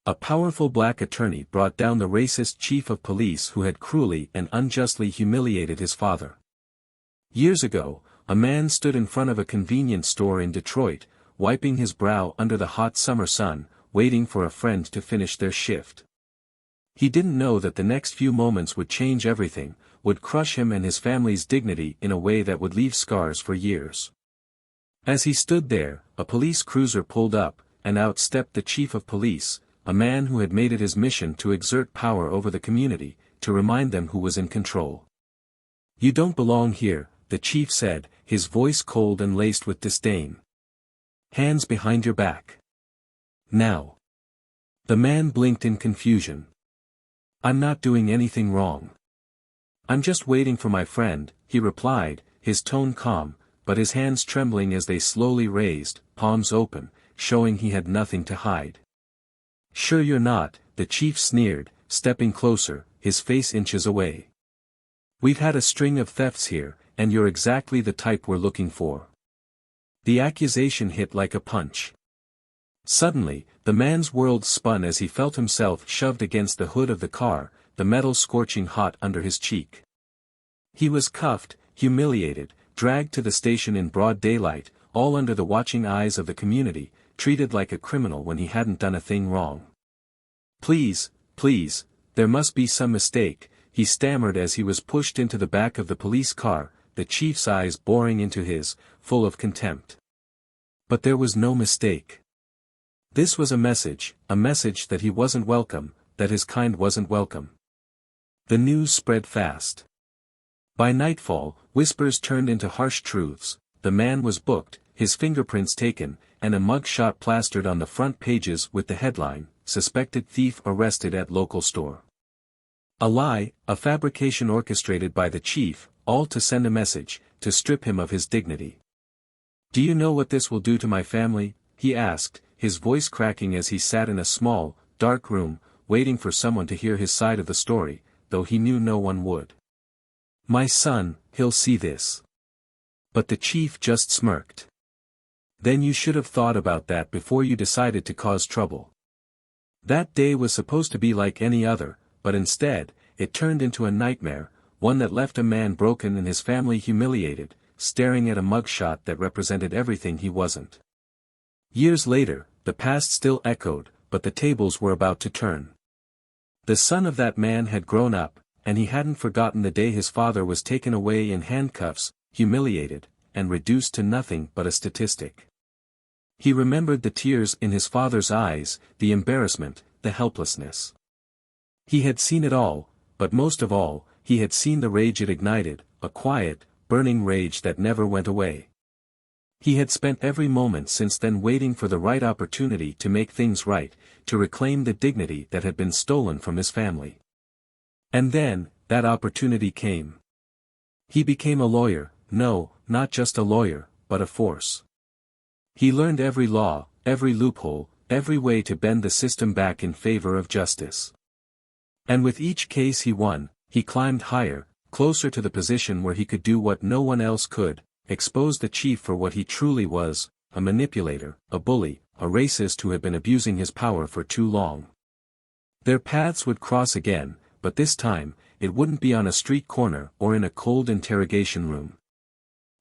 A powerful black attorney brought down the racist chief of police who had cruelly and unjustly humiliated his father. Years ago, a man stood in front of a convenience store in Detroit, wiping his brow under the hot summer sun, waiting for a friend to finish their shift. He didn't know that the next few moments would change everything, would crush him and his family's dignity in a way that would leave scars for years. As he stood there, a police cruiser pulled up, and out stepped the chief of police, a man who had made it his mission to exert power over the community, to remind them who was in control. "You don't belong here," the chief said, his voice cold and laced with disdain. "Hands behind your back. Now." The man blinked in confusion. "I'm not doing anything wrong. I'm just waiting for my friend," he replied, his tone calm, but his hands trembling as they slowly raised, palms open, showing he had nothing to hide. "Sure you're not," the chief sneered, stepping closer, his face inches away. "We've had a string of thefts here, and you're exactly the type we're looking for." The accusation hit like a punch. Suddenly, the man's world spun as he felt himself shoved against the hood of the car, the metal scorching hot under his cheek. He was cuffed, humiliated, dragged to the station in broad daylight, all under the watching eyes of the community, treated like a criminal when he hadn't done a thing wrong. Please, there must be some mistake," he stammered as he was pushed into the back of the police car, the chief's eyes boring into his, full of contempt. But there was no mistake. This was a message that he wasn't welcome, that his kind wasn't welcome. The news spread fast. By nightfall, whispers turned into harsh truths. The man was booked, his fingerprints taken, and a mugshot plastered on the front pages with the headline, "Suspected Thief Arrested at Local Store." A lie, a fabrication orchestrated by the chief, all to send a message, to strip him of his dignity. "Do you know what this will do to my family?" he asked, his voice cracking as he sat in a small, dark room, waiting for someone to hear his side of the story, though he knew no one would. "My son, he'll see this." But the chief just smirked. "Then you should have thought about that before you decided to cause trouble." That day was supposed to be like any other, but instead, it turned into a nightmare, one that left a man broken and his family humiliated, staring at a mugshot that represented everything he wasn't. Years later, the past still echoed, but the tables were about to turn. The son of that man had grown up, and he hadn't forgotten the day his father was taken away in handcuffs, humiliated, and reduced to nothing but a statistic. He remembered the tears in his father's eyes, the embarrassment, the helplessness. He had seen it all, but most of all, he had seen the rage it ignited, a quiet, burning rage that never went away. He had spent every moment since then waiting for the right opportunity to make things right, to reclaim the dignity that had been stolen from his family. And then, that opportunity came. He became a lawyer, no, not just a lawyer, but a force. He learned every law, every loophole, every way to bend the system back in favor of justice. And with each case he won, he climbed higher, closer to the position where he could do what no one else could, expose the chief for what he truly was, a manipulator, a bully, a racist who had been abusing his power for too long. Their paths would cross again, but this time, it wouldn't be on a street corner or in a cold interrogation room.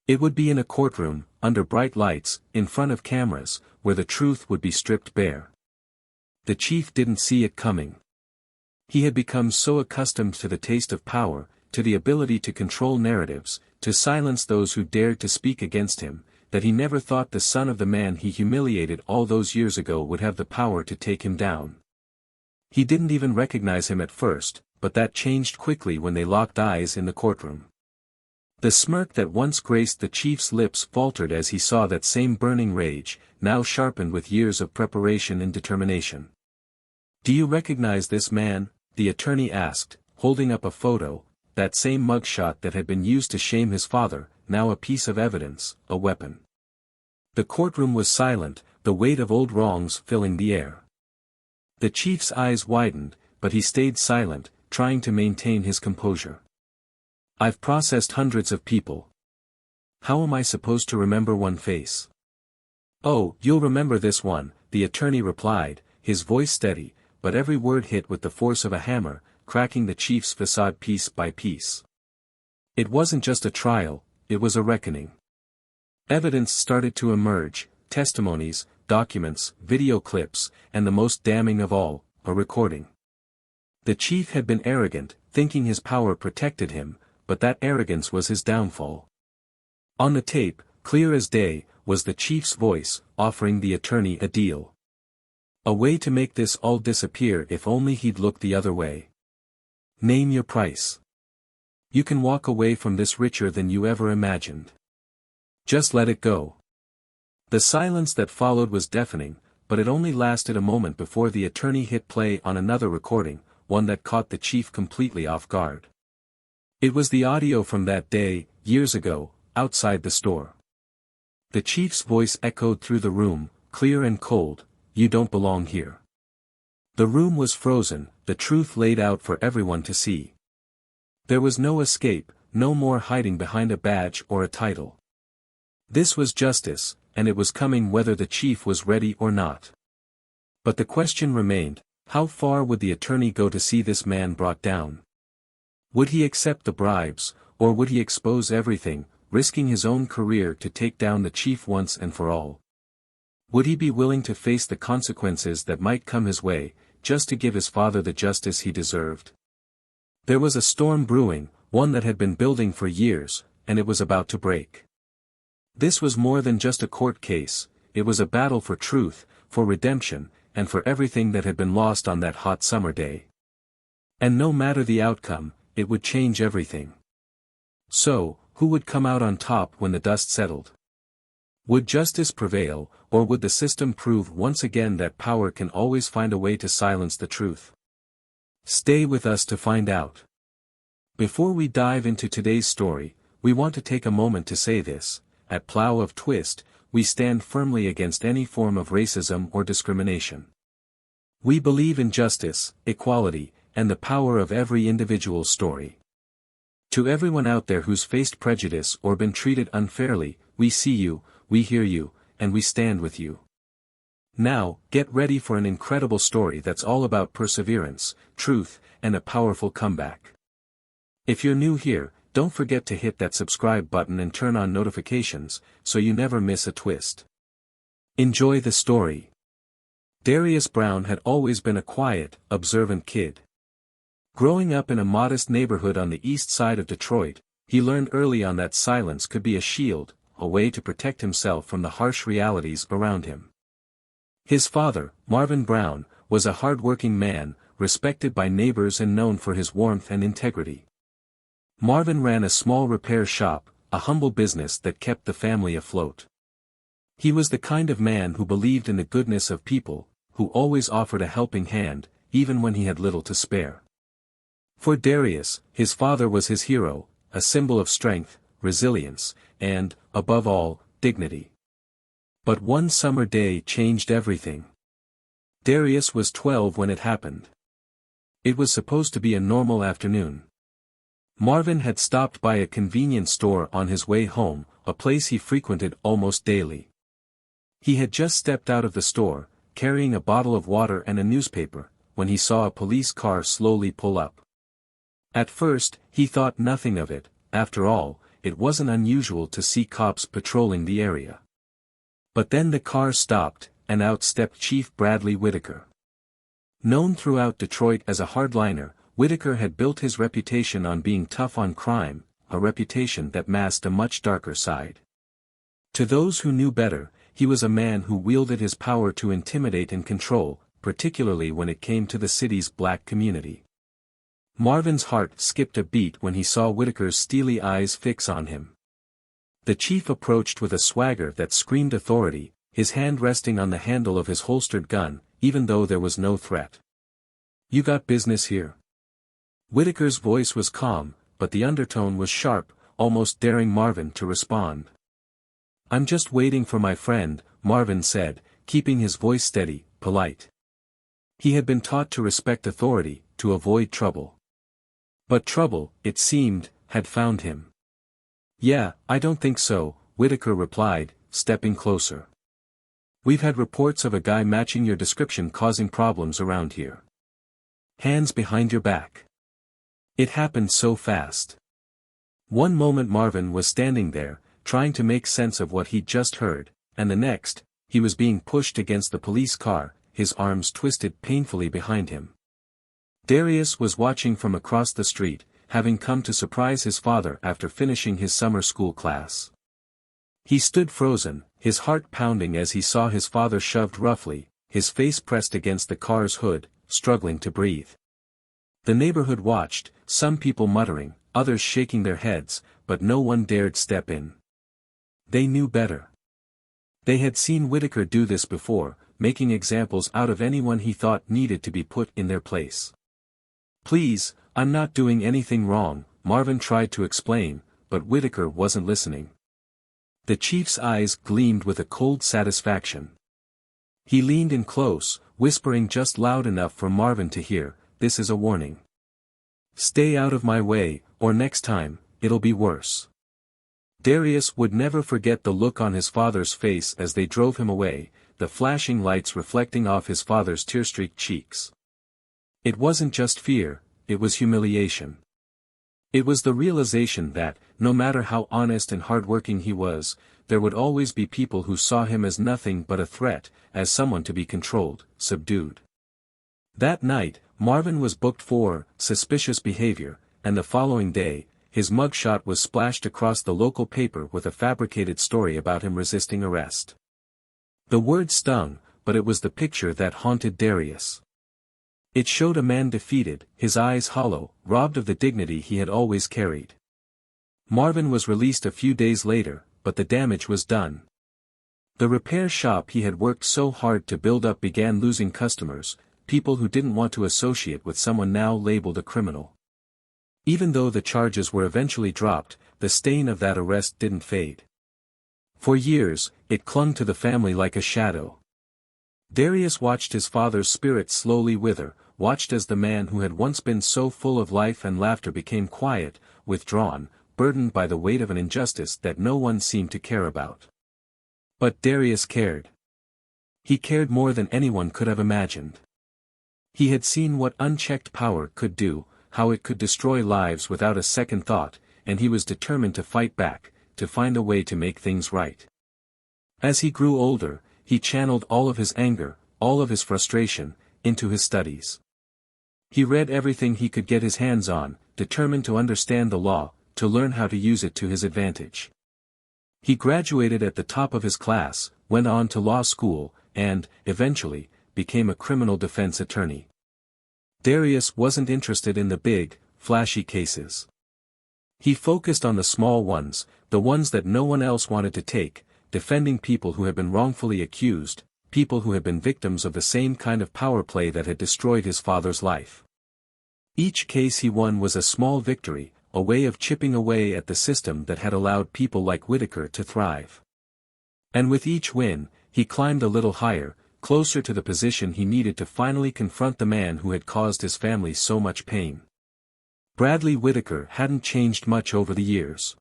It would be in a courtroom, under bright lights, in front of cameras, where the truth would be stripped bare. The chief didn't see it coming. He had become so accustomed to the taste of power, to the ability to control narratives, to silence those who dared to speak against him, that he never thought the son of the man he humiliated all those years ago would have the power to take him down. He didn't even recognize him at first, but that changed quickly when they locked eyes in the courtroom. The smirk that once graced the chief's lips faltered as he saw that same burning rage, now sharpened with years of preparation and determination. "Do you recognize this man?" the attorney asked, holding up a photo, that same mugshot that had been used to shame his father, now a piece of evidence, a weapon. The courtroom was silent, the weight of old wrongs filling the air. The chief's eyes widened, but he stayed silent, trying to maintain his composure. "I've processed hundreds of people. How am I supposed to remember one face?" "Oh, you'll remember this one," the attorney replied, his voice steady, but every word hit with the force of a hammer, cracking the chief's facade piece by piece. It wasn't just a trial, it was a reckoning. Evidence started to emerge, testimonies, documents, video clips, and the most damning of all, a recording. The chief had been arrogant, thinking his power protected him, but that arrogance was his downfall. On the tape, clear as day, was the chief's voice, offering the attorney a deal. A way to make this all disappear if only he'd look the other way. Name your price. You can walk away from this richer than you ever imagined. Just let it go. The silence that followed was deafening, but it only lasted a moment before the attorney hit play on another recording, one that caught the chief completely off guard. It was the audio from that day, years ago, outside the store. The chief's voice echoed through the room, clear and cold, "You don't belong here." The room was frozen, the truth laid out for everyone to see. There was no escape, no more hiding behind a badge or a title. This was justice, and it was coming whether the chief was ready or not. But the question remained, how far would the attorney go to see this man brought down? Would he accept the bribes, or would he expose everything, risking his own career to take down the chief once and for all? Would he be willing to face the consequences that might come his way, just to give his father the justice he deserved? There was a storm brewing, one that had been building for years, and it was about to break. This was more than just a court case, it was a battle for truth, for redemption, and for everything that had been lost on that hot summer day. And no matter the outcome, it would change everything. So, who would come out on top when the dust settled? Would justice prevail, or would the system prove once again that power can always find a way to silence the truth? Stay with us to find out. Before we dive into today's story, we want to take a moment to say this: at Plow of Twist, we stand firmly against any form of racism or discrimination. We believe in justice, equality, and the power of every individual story. To everyone out there who's faced prejudice or been treated unfairly, we see you, we hear you, and we stand with you. Now, get ready for an incredible story that's all about perseverance, truth, and a powerful comeback. If you're new here, don't forget to hit that subscribe button and turn on notifications, so you never miss a twist. Enjoy the story. Darius Brown had always been a quiet, observant kid. Growing up in a modest neighborhood on the east side of Detroit, he learned early on that silence could be a shield, a way to protect himself from the harsh realities around him. His father, Marvin Brown, was a hard-working man, respected by neighbors and known for his warmth and integrity. Marvin ran a small repair shop, a humble business that kept the family afloat. He was the kind of man who believed in the goodness of people, who always offered a helping hand, even when he had little to spare. For Darius, his father was his hero, a symbol of strength, resilience, and, above all, dignity. But one summer day changed everything. Darius was 12 when it happened. It was supposed to be a normal afternoon. Marvin had stopped by a convenience store on his way home, a place he frequented almost daily. He had just stepped out of the store, carrying a bottle of water and a newspaper, when he saw a police car slowly pull up. At first, he thought nothing of it. After all, it wasn't unusual to see cops patrolling the area. But then the car stopped, and out stepped Chief Bradley Whitaker. Known throughout Detroit as a hardliner, Whitaker had built his reputation on being tough on crime, a reputation that masked a much darker side. To those who knew better, he was a man who wielded his power to intimidate and control, particularly when it came to the city's black community. Marvin's heart skipped a beat when he saw Whitaker's steely eyes fix on him. The chief approached with a swagger that screamed authority, his hand resting on the handle of his holstered gun, even though there was no threat. "You got business here?" Whitaker's voice was calm, but the undertone was sharp, almost daring Marvin to respond. "I'm just waiting for my friend," Marvin said, keeping his voice steady, polite. He had been taught to respect authority, to avoid trouble. But trouble, it seemed, had found him. "Yeah, I don't think so," Whitaker replied, stepping closer. "We've had reports of a guy matching your description causing problems around here." Hands behind your back. It happened so fast. One moment Marvin was standing there, trying to make sense of what he'd just heard, and the next, he was being pushed against the police car, his arms twisted painfully behind him. Darius was watching from across the street, having come to surprise his father after finishing his summer school class. He stood frozen, his heart pounding as he saw his father shoved roughly, his face pressed against the car's hood, struggling to breathe. The neighborhood watched, some people muttering, others shaking their heads, but no one dared step in. They knew better. They had seen Whitaker do this before, making examples out of anyone he thought needed to be put in their place. "Please, I'm not doing anything wrong," Marvin tried to explain, but Whitaker wasn't listening. The chief's eyes gleamed with a cold satisfaction. He leaned in close, whispering just loud enough for Marvin to hear, "This is a warning. Stay out of my way, or next time, it'll be worse." Darius would never forget the look on his father's face as they drove him away, the flashing lights reflecting off his father's tear-streaked cheeks. It wasn't just fear, it was humiliation. It was the realization that, no matter how honest and hardworking he was, there would always be people who saw him as nothing but a threat, as someone to be controlled, subdued. That night, Marvin was booked for suspicious behavior, and the following day, his mugshot was splashed across the local paper with a fabricated story about him resisting arrest. The word stung, but it was the picture that haunted Darius. It showed a man defeated, his eyes hollow, robbed of the dignity he had always carried. Marvin was released a few days later, but the damage was done. The repair shop he had worked so hard to build up began losing customers, people who didn't want to associate with someone now labeled a criminal. Even though the charges were eventually dropped, the stain of that arrest didn't fade. For years, it clung to the family like a shadow. Darius watched his father's spirit slowly wither, watched as the man who had once been so full of life and laughter became quiet, withdrawn, burdened by the weight of an injustice that no one seemed to care about. But Darius cared. He cared more than anyone could have imagined. He had seen what unchecked power could do, how it could destroy lives without a second thought, and he was determined to fight back, to find a way to make things right. As he grew older, he channeled all of his anger, all of his frustration, into his studies. He read everything he could get his hands on, determined to understand the law, to learn how to use it to his advantage. He graduated at the top of his class, went on to law school, and, eventually, became a criminal defense attorney. Darius wasn't interested in the big, flashy cases. He focused on the small ones, the ones that no one else wanted to take, defending people who had been wrongfully accused, people who had been victims of the same kind of power play that had destroyed his father's life. Each case he won was a small victory, a way of chipping away at the system that had allowed people like Whitaker to thrive. And with each win, he climbed a little higher, closer to the position he needed to finally confront the man who had caused his family so much pain. Bradley Whitaker hadn't changed much over the years.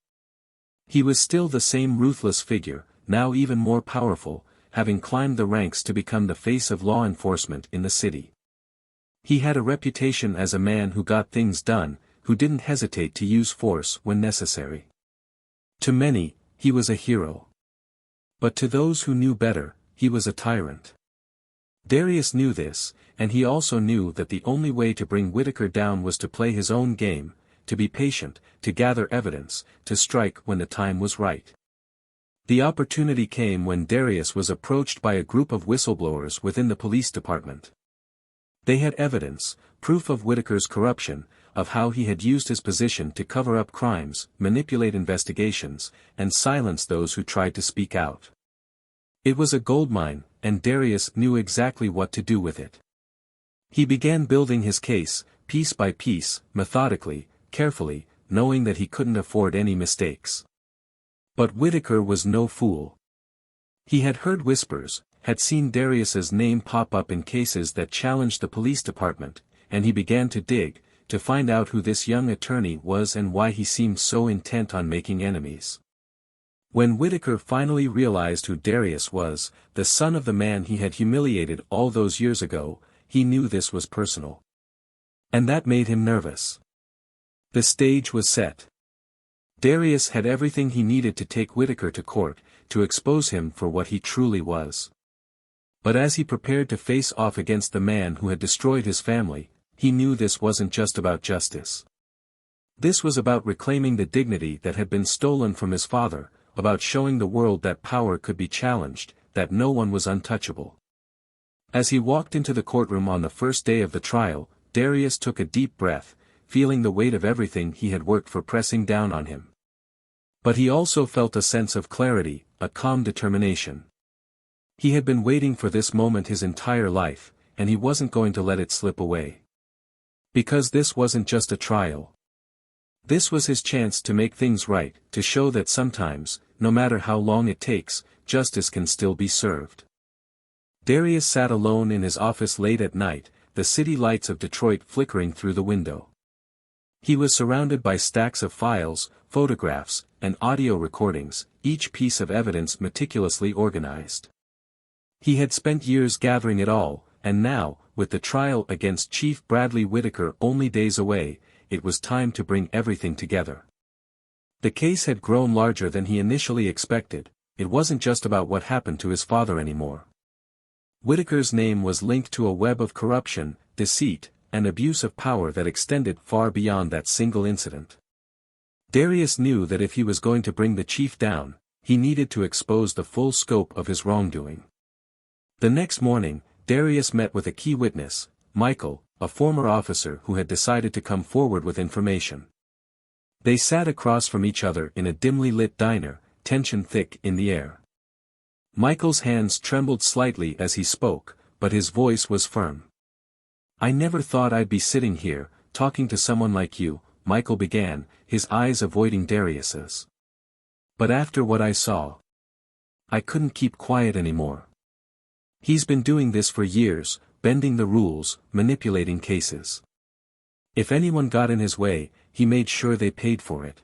He was still the same ruthless figure, now even more powerful, having climbed the ranks to become the face of law enforcement in the city. He had a reputation as a man who got things done, who didn't hesitate to use force when necessary. To many, he was a hero. But to those who knew better, he was a tyrant. Darius knew this, and he also knew that the only way to bring Whitaker down was to play his own game, to be patient, to gather evidence, to strike when the time was right. The opportunity came when Darius was approached by a group of whistleblowers within the police department. They had evidence, proof of Whitaker's corruption, of how he had used his position to cover up crimes, manipulate investigations, and silence those who tried to speak out. It was a goldmine, and Darius knew exactly what to do with it. He began building his case, piece by piece, methodically, carefully, knowing that he couldn't afford any mistakes. But Whitaker was no fool. He had heard whispers, had seen Darius's name pop up in cases that challenged the police department, and he began to dig, to find out who this young attorney was and why he seemed so intent on making enemies. When Whitaker finally realized who Darius was, the son of the man he had humiliated all those years ago, he knew this was personal. And that made him nervous. The stage was set. Darius had everything he needed to take Whitaker to court, to expose him for what he truly was. But as he prepared to face off against the man who had destroyed his family, he knew this wasn't just about justice. This was about reclaiming the dignity that had been stolen from his father, about showing the world that power could be challenged, that no one was untouchable. As he walked into the courtroom on the first day of the trial, Darius took a deep breath, feeling the weight of everything he had worked for pressing down on him. But he also felt a sense of clarity, a calm determination. He had been waiting for this moment his entire life, and he wasn't going to let it slip away. Because this wasn't just a trial. This was his chance to make things right, to show that sometimes, no matter how long it takes, justice can still be served. Darius sat alone in his office late at night, the city lights of Detroit flickering through the window. He was surrounded by stacks of files, photographs, and audio recordings, each piece of evidence meticulously organized. He had spent years gathering it all, and now, with the trial against Chief Bradley Whitaker only days away, it was time to bring everything together. The case had grown larger than he initially expected. It wasn't just about what happened to his father anymore. Whitaker's name was linked to a web of corruption, deceit, and abuse of power that extended far beyond that single incident. Darius knew that if he was going to bring the chief down, he needed to expose the full scope of his wrongdoing. The next morning, Darius met with a key witness, Michael, a former officer who had decided to come forward with information. They sat across from each other in a dimly lit diner, tension thick in the air. Michael's hands trembled slightly as he spoke, but his voice was firm. "I never thought I'd be sitting here, talking to someone like you," Michael began, his eyes avoiding Darius's. "But after what I saw, I couldn't keep quiet anymore. He's been doing this for years, bending the rules, manipulating cases. If anyone got in his way, he made sure they paid for it."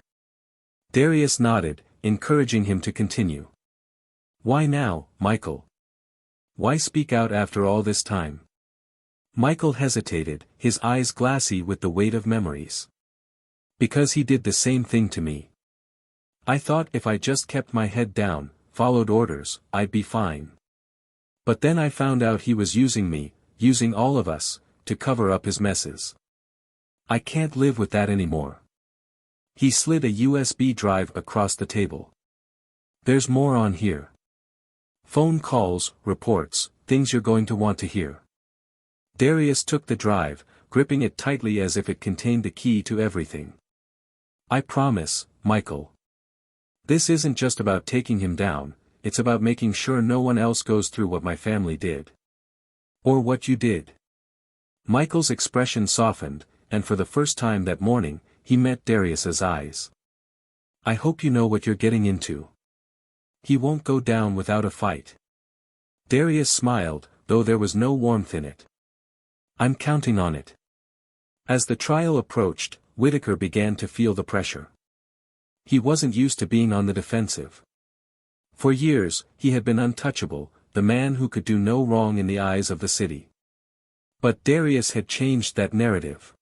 Darius nodded, encouraging him to continue. "Why now, Michael? Why speak out after all this time?" Michael hesitated, his eyes glassy with the weight of memories. "Because he did the same thing to me. I thought if I just kept my head down, followed orders, I'd be fine. But then I found out he was using me, using all of us, to cover up his messes. I can't live with that anymore." He slid a USB drive across the table. "There's more on here. Phone calls, reports, things you're going to want to hear." Darius took the drive, gripping it tightly as if it contained the key to everything. "I promise, Michael. This isn't just about taking him down, it's about making sure no one else goes through what my family did. Or what you did." Michael's expression softened, and for the first time that morning, he met Darius's eyes. "I hope you know what you're getting into. He won't go down without a fight." Darius smiled, though there was no warmth in it. "I'm counting on it." As the trial approached, Whitaker began to feel the pressure. He wasn't used to being on the defensive. For years, he had been untouchable, the man who could do no wrong in the eyes of the city. But Darius had changed that narrative.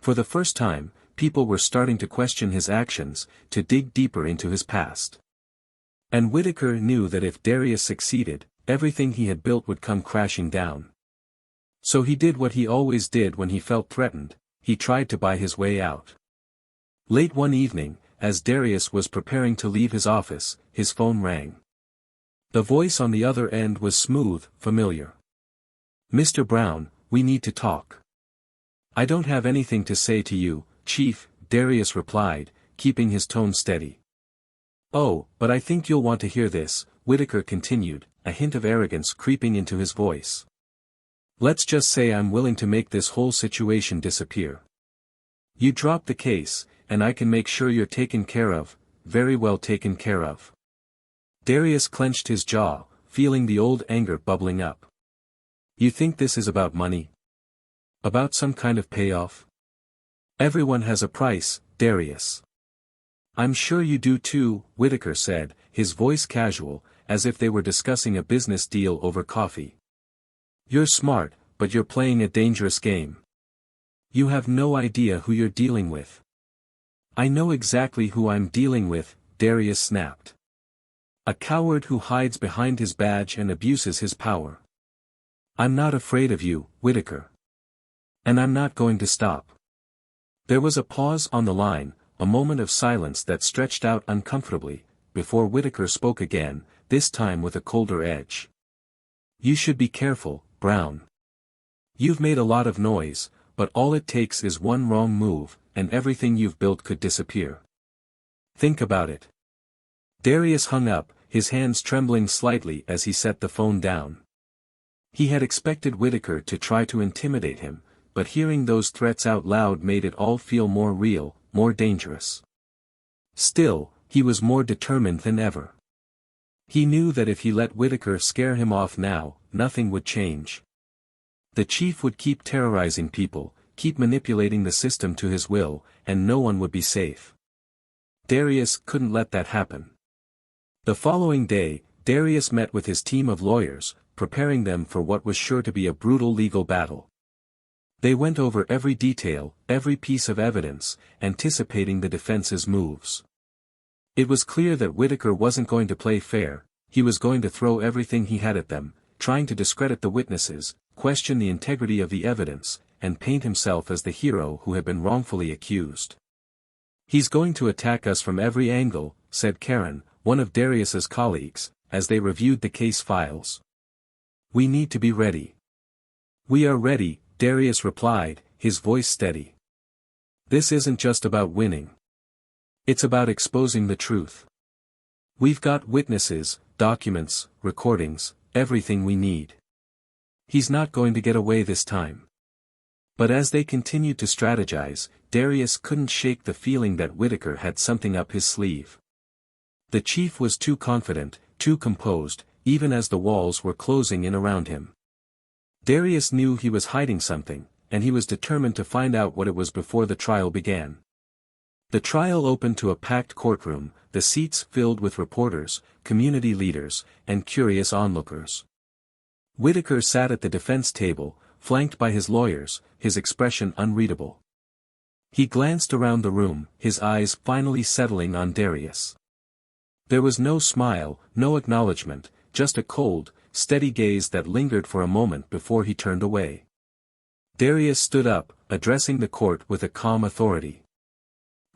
For the first time, people were starting to question his actions, to dig deeper into his past. And Whitaker knew that if Darius succeeded, everything he had built would come crashing down. So he did what he always did when he felt threatened, he tried to buy his way out. Late one evening, as Darius was preparing to leave his office, his phone rang. The voice on the other end was smooth, familiar. "Mr. Brown, we need to talk." "I don't have anything to say to you, Chief," Darius replied, keeping his tone steady. "Oh, but I think you'll want to hear this," Whitaker continued, a hint of arrogance creeping into his voice. "Let's just say I'm willing to make this whole situation disappear. You drop the case, and I can make sure you're taken care of, very well taken care of." Darius clenched his jaw, feeling the old anger bubbling up. "You think this is about money? About some kind of payoff? Everyone has a price, Darius." "I'm sure you do too," Whitaker said, his voice casual, as if they were discussing a business deal over coffee. "You're smart, but you're playing a dangerous game. You have no idea who you're dealing with. I know exactly who I'm dealing with, Darius snapped. A coward who hides behind his badge and abuses his power. I'm not afraid of you, Whitaker. And I'm not going to stop. There was a pause on the line, a moment of silence that stretched out uncomfortably, before Whitaker spoke again, this time with a colder edge. You should be careful, Brown. You've made a lot of noise, but all it takes is one wrong move, and everything you've built could disappear. Think about it. Darius hung up, his hands trembling slightly as he set the phone down. He had expected Whitaker to try to intimidate him, but hearing those threats out loud made it all feel more real, more dangerous. Still, he was more determined than ever. He knew that if he let Whitaker scare him off now, nothing would change. The chief would keep terrorizing people, keep manipulating the system to his will, and no one would be safe. Darius couldn't let that happen. The following day, Darius met with his team of lawyers, preparing them for what was sure to be a brutal legal battle. They went over every detail, every piece of evidence, anticipating the defense's moves. It was clear that Whitaker wasn't going to play fair, he was going to throw everything he had at them, trying to discredit the witnesses, question the integrity of the evidence, and paint himself as the hero who had been wrongfully accused. He's going to attack us from every angle, said Karen, one of Darius's colleagues, as they reviewed the case files. We need to be ready. We are ready, Darius replied, his voice steady. This isn't just about winning. It's about exposing the truth. We've got witnesses, documents, recordings, everything we need. He's not going to get away this time. But as they continued to strategize, Darius couldn't shake the feeling that Whitaker had something up his sleeve. The chief was too confident, too composed, even as the walls were closing in around him. Darius knew he was hiding something, and he was determined to find out what it was before the trial began. The trial opened to a packed courtroom, the seats filled with reporters, community leaders, and curious onlookers. Whitaker sat at the defense table, flanked by his lawyers, his expression unreadable. He glanced around the room, his eyes finally settling on Darius. There was no smile, no acknowledgement, just a cold, steady gaze that lingered for a moment before he turned away. Darius stood up, addressing the court with a calm authority.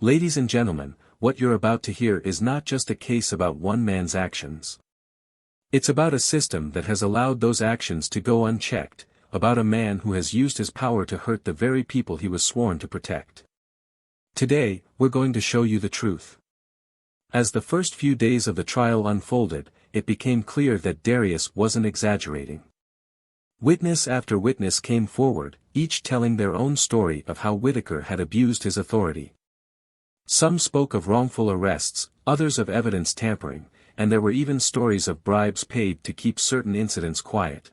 Ladies and gentlemen, what you're about to hear is not just a case about one man's actions. It's about a system that has allowed those actions to go unchecked, about a man who has used his power to hurt the very people he was sworn to protect. Today, we're going to show you the truth. As the first few days of the trial unfolded, it became clear that Darius wasn't exaggerating. Witness after witness came forward, each telling their own story of how Whitaker had abused his authority. Some spoke of wrongful arrests, others of evidence tampering, and there were even stories of bribes paid to keep certain incidents quiet.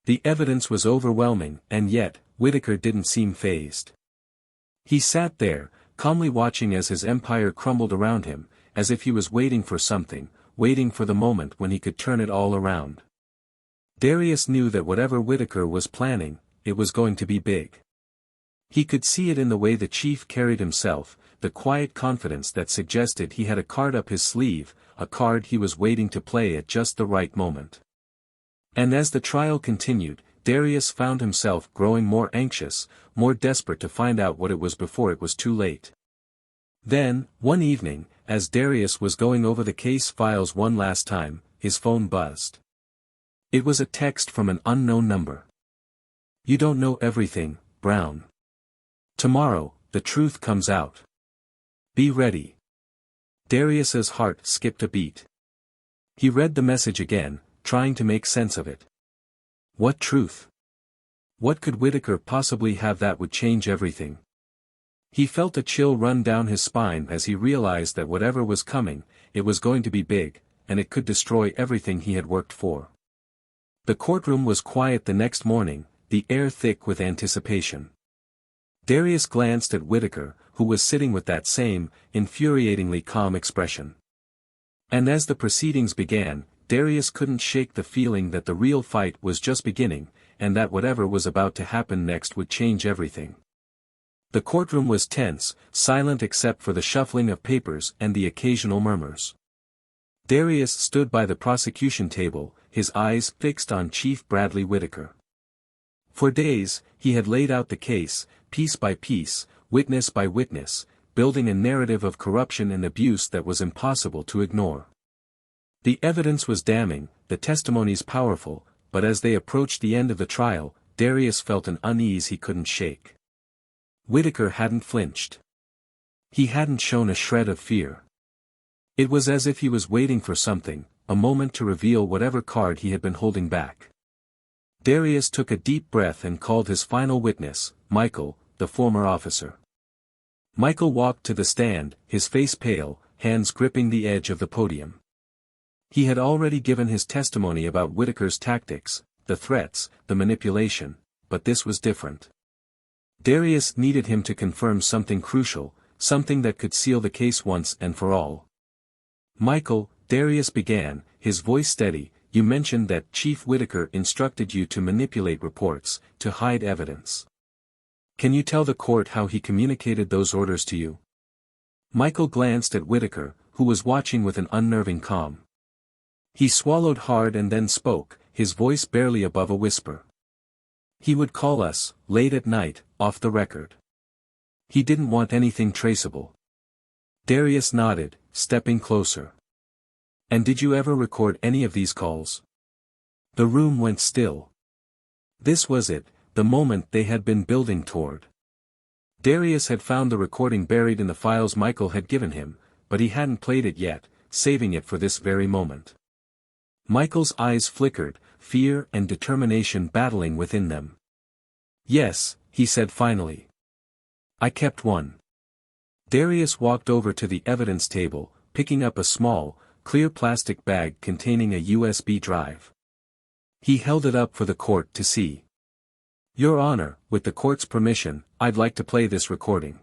The evidence was overwhelming, and yet, Whitaker didn't seem fazed. He sat there, calmly watching as his empire crumbled around him, as if he was waiting for something, waiting for the moment when he could turn it all around. Darius knew that whatever Whitaker was planning, it was going to be big. He could see it in the way the chief carried himself, the quiet confidence that suggested he had a card up his sleeve, a card he was waiting to play at just the right moment. And as the trial continued, Darius found himself growing more anxious, more desperate to find out what it was before it was too late. Then, one evening, as Darius was going over the case files one last time, his phone buzzed. It was a text from an unknown number. You don't know everything, Brown. Tomorrow, the truth comes out. Be ready. Darius's heart skipped a beat. He read the message again, trying to make sense of it. What truth? What could Whitaker possibly have that would change everything? He felt a chill run down his spine as he realized that whatever was coming, it was going to be big, and it could destroy everything he had worked for. The courtroom was quiet the next morning, the air thick with anticipation. Darius glanced at Whitaker, who was sitting with that same, infuriatingly calm expression. And as the proceedings began, Darius couldn't shake the feeling that the real fight was just beginning, and that whatever was about to happen next would change everything. The courtroom was tense, silent except for the shuffling of papers and the occasional murmurs. Darius stood by the prosecution table, his eyes fixed on Chief Bradley Whitaker. For days, he had laid out the case, piece by piece, witness by witness, building a narrative of corruption and abuse that was impossible to ignore. The evidence was damning, the testimonies powerful, but as they approached the end of the trial, Darius felt an unease he couldn't shake. Whitaker hadn't flinched. He hadn't shown a shred of fear. It was as if he was waiting for something, a moment to reveal whatever card he had been holding back. Darius took a deep breath and called his final witness, Michael, the former officer. Michael walked to the stand, his face pale, hands gripping the edge of the podium. He had already given his testimony about Whitaker's tactics, the threats, the manipulation, but this was different. Darius needed him to confirm something crucial, something that could seal the case once and for all. Michael, Darius began, his voice steady, you mentioned that Chief Whitaker instructed you to manipulate reports, to hide evidence. Can you tell the court how he communicated those orders to you? Michael glanced at Whitaker, who was watching with an unnerving calm. He swallowed hard and then spoke, his voice barely above a whisper. He would call us, late at night, off the record. He didn't want anything traceable. Darius nodded, stepping closer. And did you ever record any of these calls? The room went still. This was it, the moment they had been building toward. Darius had found the recording buried in the files Michael had given him, but he hadn't played it yet, saving it for this very moment. Michael's eyes flickered, fear and determination battling within them. Yes, he said finally. I kept one. Darius walked over to the evidence table, picking up a small, clear plastic bag containing a USB drive. He held it up for the court to see. Your Honor, with the court's permission, I'd like to play this recording.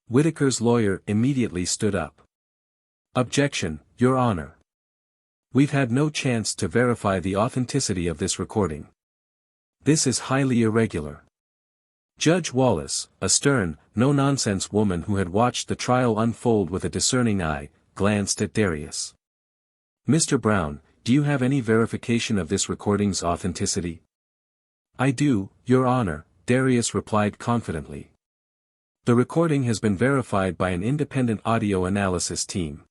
Whitaker's lawyer immediately stood up. Objection, Your Honor. We've had no chance to verify the authenticity of this recording. This is highly irregular. Judge Wallace, a stern, no-nonsense woman who had watched the trial unfold with a discerning eye, glanced at Darius. Mr. Brown, do you have any verification of this recording's authenticity? I do, Your Honor, Darius replied confidently. The recording has been verified by an independent audio analysis team.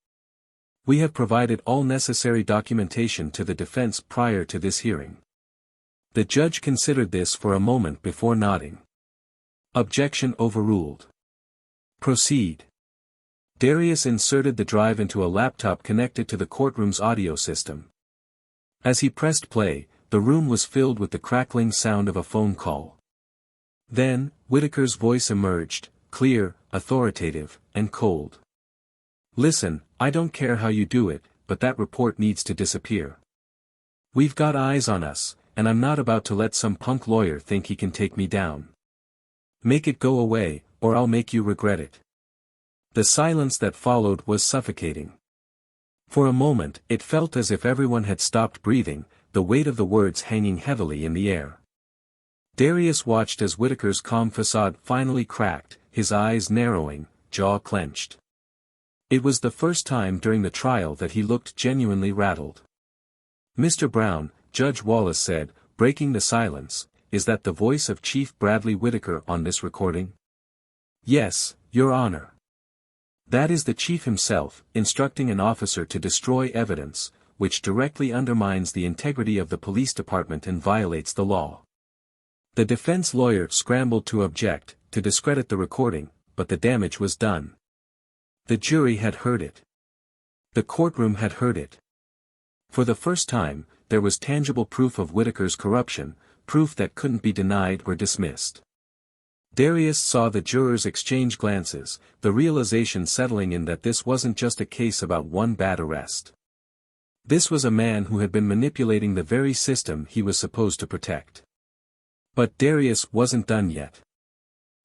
We have provided all necessary documentation to the defense prior to this hearing. The judge considered this for a moment before nodding. Objection overruled. Proceed. Darius inserted the drive into a laptop connected to the courtroom's audio system. As he pressed play, the room was filled with the crackling sound of a phone call. Then, Whitaker's voice emerged, clear, authoritative, and cold. Listen, I don't care how you do it, but that report needs to disappear. We've got eyes on us, and I'm not about to let some punk lawyer think he can take me down. Make it go away, or I'll make you regret it. The silence that followed was suffocating. For a moment, it felt as if everyone had stopped breathing, the weight of the words hanging heavily in the air. Darius watched as Whitaker's calm facade finally cracked, his eyes narrowing, jaw clenched. It was the first time during the trial that he looked genuinely rattled. Mr. Brown, Judge Wallace said, breaking the silence, is that the voice of Chief Bradley Whitaker on this recording? Yes, Your Honor. That is the chief himself, instructing an officer to destroy evidence, which directly undermines the integrity of the police department and violates the law. The defense lawyer scrambled to object, to discredit the recording, but the damage was done. The jury had heard it. The courtroom had heard it. For the first time, there was tangible proof of Whitaker's corruption, proof that couldn't be denied or dismissed. Darius saw the jurors exchange glances, the realization settling in that this wasn't just a case about one bad arrest. This was a man who had been manipulating the very system he was supposed to protect. But Darius wasn't done yet.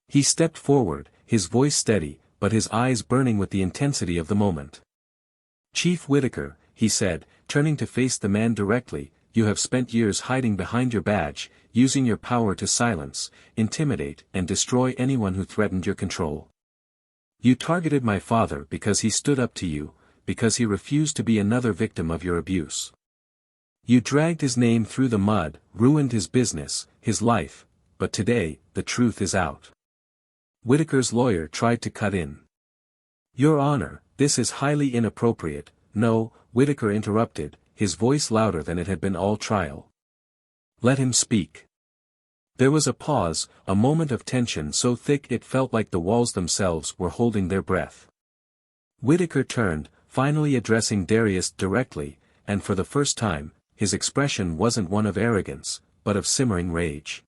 He stepped forward, his voice steady, but his eyes burning with the intensity of the moment. Chief Whitaker, he said, turning to face the man directly, you have spent years hiding behind your badge, using your power to silence, intimidate and destroy anyone who threatened your control. You targeted my father because he stood up to you, because he refused to be another victim of your abuse. You dragged his name through the mud, ruined his business, his life, but today, the truth is out. Whitaker's lawyer tried to cut in. Your Honor, this is highly inappropriate. No, Whitaker interrupted, his voice louder than it had been all trial. Let him speak. There was a pause, a moment of tension so thick it felt like the walls themselves were holding their breath. Whitaker turned, finally addressing Darius directly, and for the first time, his expression wasn't one of arrogance, but of simmering rage.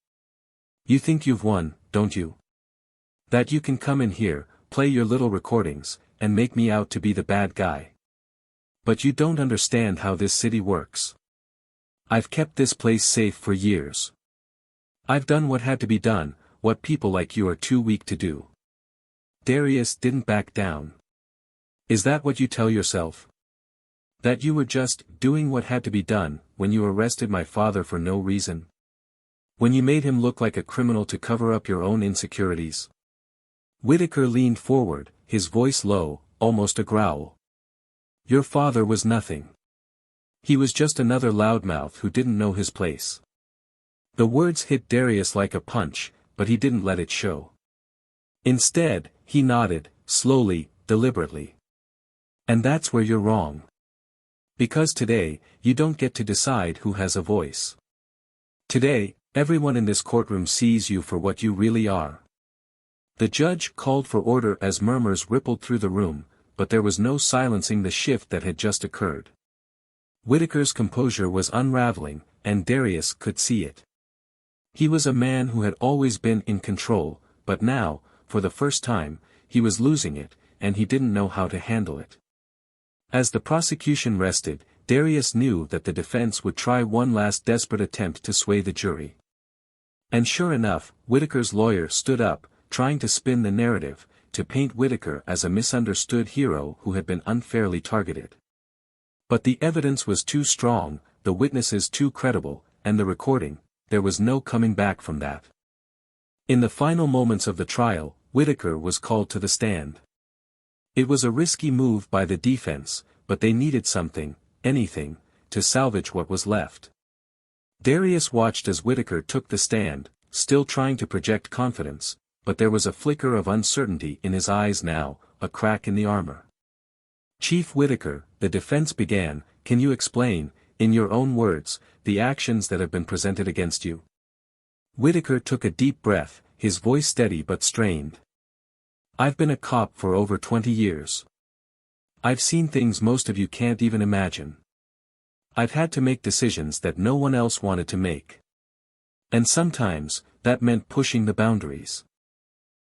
You think you've won, don't you? That you can come in here, play your little recordings, and make me out to be the bad guy. But you don't understand how this city works. I've kept this place safe for years. I've done what had to be done, what people like you are too weak to do. Darius didn't back down. Is that what you tell yourself? That you were just doing what had to be done, when you arrested my father for no reason? When you made him look like a criminal to cover up your own insecurities? Whitaker leaned forward, his voice low, almost a growl. Your father was nothing. He was just another loudmouth who didn't know his place. The words hit Darius like a punch, but he didn't let it show. Instead, he nodded, slowly, deliberately. And that's where you're wrong. Because today, you don't get to decide who has a voice. Today, everyone in this courtroom sees you for what you really are. The judge called for order as murmurs rippled through the room, but there was no silencing the shift that had just occurred. Whitaker's composure was unraveling, and Darius could see it. He was a man who had always been in control, but now, for the first time, he was losing it, and he didn't know how to handle it. As the prosecution rested, Darius knew that the defense would try one last desperate attempt to sway the jury. And sure enough, Whitaker's lawyer stood up, trying to spin the narrative, to paint Whitaker as a misunderstood hero who had been unfairly targeted. But the evidence was too strong, the witnesses too credible, and the recording, there was no coming back from that. In the final moments of the trial, Whitaker was called to the stand. It was a risky move by the defense, but they needed something, anything, to salvage what was left. Darius watched as Whitaker took the stand, still trying to project confidence, but there was a flicker of uncertainty in his eyes now, a crack in the armor. Chief Whitaker, the defense began, can you explain, in your own words, the actions that have been presented against you? Whitaker took a deep breath, his voice steady but strained. I've been a cop for over 20 years. I've seen things most of you can't even imagine. I've had to make decisions that no one else wanted to make. And sometimes, that meant pushing the boundaries.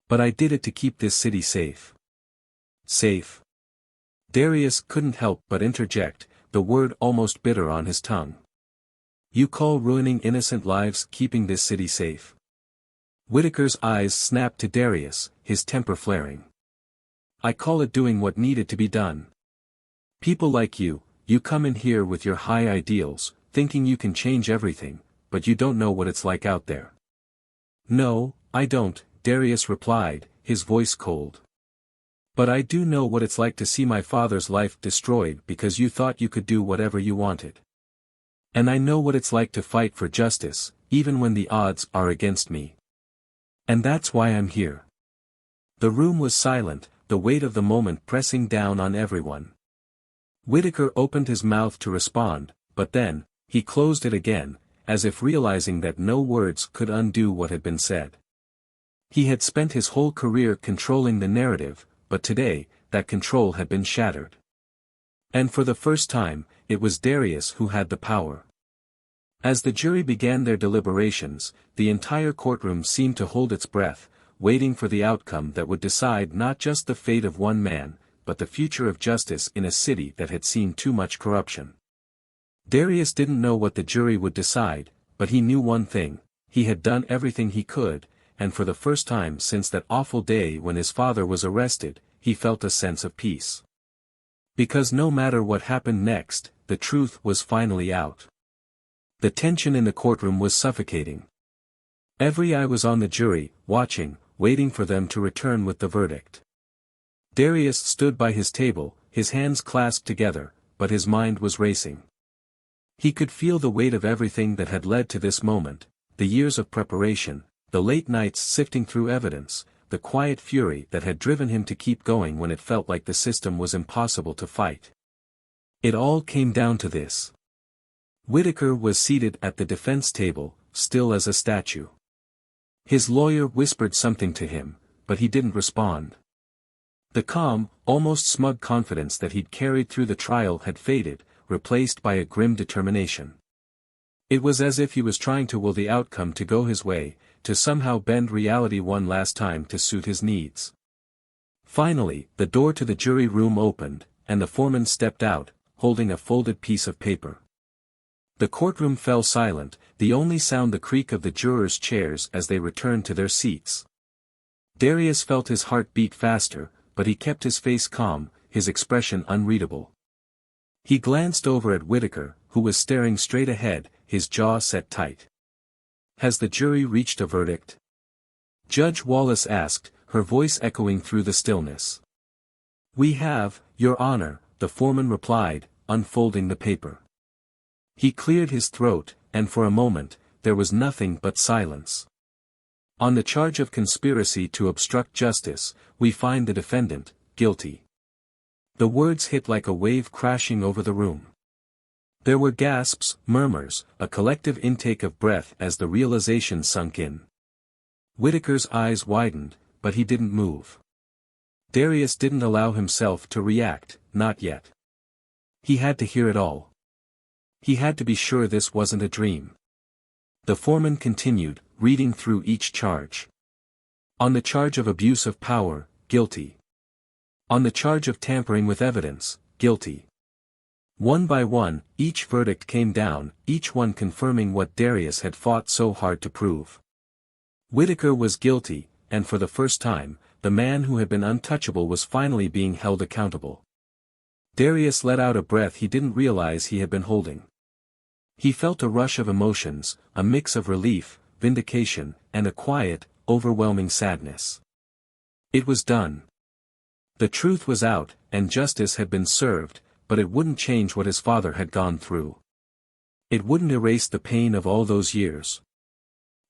But I did it to keep this city safe. Safe. Darius couldn't help but interject, the word almost bitter on his tongue. You call ruining innocent lives keeping this city safe? Whitaker's eyes snapped to Darius, his temper flaring. I call it doing what needed to be done. People like you come in here with your high ideals, thinking you can change everything, but you don't know what it's like out there. No, I don't, Darius replied, his voice cold. But I do know what it's like to see my father's life destroyed because you thought you could do whatever you wanted. And I know what it's like to fight for justice, even when the odds are against me. And that's why I'm here. The room was silent, the weight of the moment pressing down on everyone. Whitaker opened his mouth to respond, but then, he closed it again, as if realizing that no words could undo what had been said. He had spent his whole career controlling the narrative, but today, that control had been shattered. And for the first time, it was Darius who had the power. As the jury began their deliberations, the entire courtroom seemed to hold its breath, waiting for the outcome that would decide not just the fate of one man, but the future of justice in a city that had seen too much corruption. Darius didn't know what the jury would decide, but he knew one thing, he had done everything he could, and for the first time since that awful day when his father was arrested, he felt a sense of peace. Because no matter what happened next, the truth was finally out. The tension in the courtroom was suffocating. Every eye was on the jury, watching, waiting for them to return with the verdict. Darius stood by his table, his hands clasped together, but his mind was racing. He could feel the weight of everything that had led to this moment, the years of preparation, the late nights sifting through evidence, the quiet fury that had driven him to keep going when it felt like the system was impossible to fight. It all came down to this. Whitaker was seated at the defense table, still as a statue. His lawyer whispered something to him, but he didn't respond. The calm, almost smug confidence that he'd carried through the trial had faded, replaced by a grim determination. It was as if he was trying to will the outcome to go his way, to somehow bend reality one last time to suit his needs. Finally, the door to the jury room opened, and the foreman stepped out, holding a folded piece of paper. The courtroom fell silent, the only sound the creak of the jurors' chairs as they returned to their seats. Darius felt his heart beat faster, but he kept his face calm, his expression unreadable. He glanced over at Whitaker, who was staring straight ahead, his jaw set tight. "Has the jury reached a verdict?" Judge Wallace asked, her voice echoing through the stillness. "We have, Your Honor," the foreman replied, unfolding the paper. He cleared his throat, and for a moment, there was nothing but silence. "On the charge of conspiracy to obstruct justice, we find the defendant guilty." The words hit like a wave crashing over the room. There were gasps, murmurs, a collective intake of breath as the realization sunk in. Whitaker's eyes widened, but he didn't move. Darius didn't allow himself to react, not yet. He had to hear it all. He had to be sure this wasn't a dream. The foreman continued, reading through each charge. "On the charge of abuse of power, guilty. On the charge of tampering with evidence, guilty." One by one, each verdict came down, each one confirming what Darius had fought so hard to prove. Whitaker was guilty, and for the first time, the man who had been untouchable was finally being held accountable. Darius let out a breath he didn't realize he had been holding. He felt a rush of emotions, a mix of relief, vindication, and a quiet, overwhelming sadness. It was done. The truth was out, and justice had been served, but it wouldn't change what his father had gone through. It wouldn't erase the pain of all those years.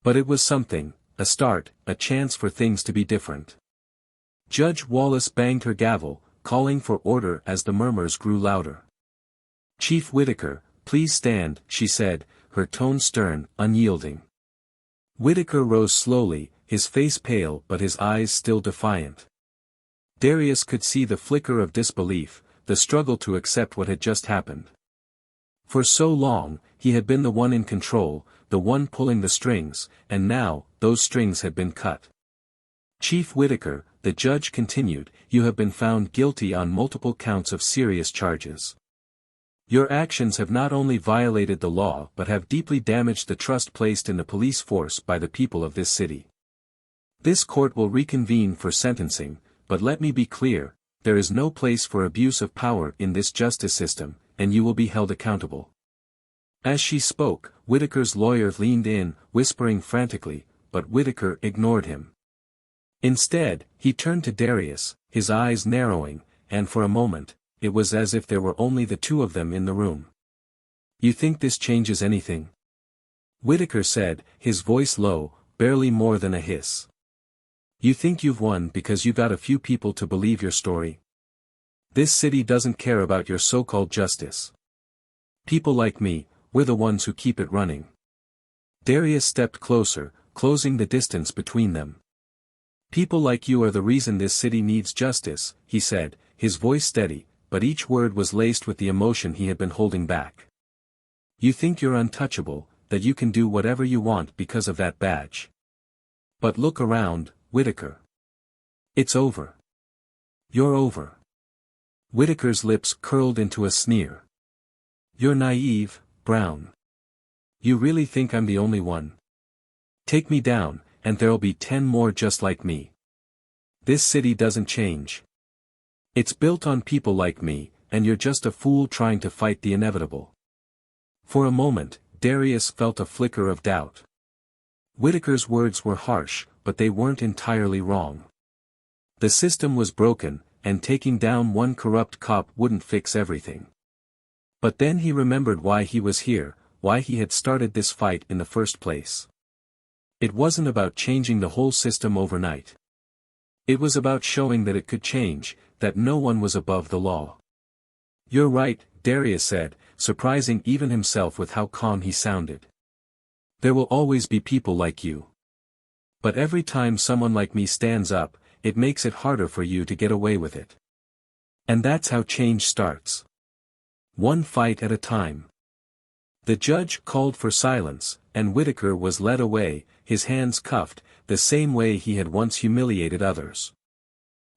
But it was something, a start, a chance for things to be different. Judge Wallace banged her gavel, calling for order as the murmurs grew louder. "Chief Whitaker, please stand," she said, her tone stern, unyielding. Whitaker rose slowly, his face pale but his eyes still defiant. Darius could see the flicker of disbelief, the struggle to accept what had just happened. For so long, he had been the one in control, the one pulling the strings, and now, those strings had been cut. "Chief Whitaker," the judge continued, "you have been found guilty on multiple counts of serious charges. Your actions have not only violated the law but have deeply damaged the trust placed in the police force by the people of this city. This court will reconvene for sentencing, but let me be clear, there is no place for abuse of power in this justice system, and you will be held accountable." As she spoke, Whitaker's lawyer leaned in, whispering frantically, but Whitaker ignored him. Instead, he turned to Darius, his eyes narrowing, and for a moment, it was as if there were only the two of them in the room. "You think this changes anything?" Whitaker said, his voice low, barely more than a hiss. "You think you've won because you got a few people to believe your story? This city doesn't care about your so-called justice. People like me, we're the ones who keep it running." Darius stepped closer, closing the distance between them. "People like you are the reason this city needs justice," he said, his voice steady, but each word was laced with the emotion he had been holding back. "You think you're untouchable, that you can do whatever you want because of that badge. But look around, Whitaker. It's over. You're over." Whitaker's lips curled into a sneer. "You're naive, Brown. You really think I'm the only one? Take me down, and there'll be 10 more just like me. This city doesn't change. It's built on people like me, and you're just a fool trying to fight the inevitable." For a moment, Darius felt a flicker of doubt. Whitaker's words were harsh, but they weren't entirely wrong. The system was broken, and taking down one corrupt cop wouldn't fix everything. But then he remembered why he was here, why he had started this fight in the first place. It wasn't about changing the whole system overnight. It was about showing that it could change, that no one was above the law. "You're right," Darius said, surprising even himself with how calm he sounded. "There will always be people like you. But every time someone like me stands up, it makes it harder for you to get away with it. And that's how change starts. One fight at a time." The judge called for silence, and Whitaker was led away, his hands cuffed, the same way he had once humiliated others.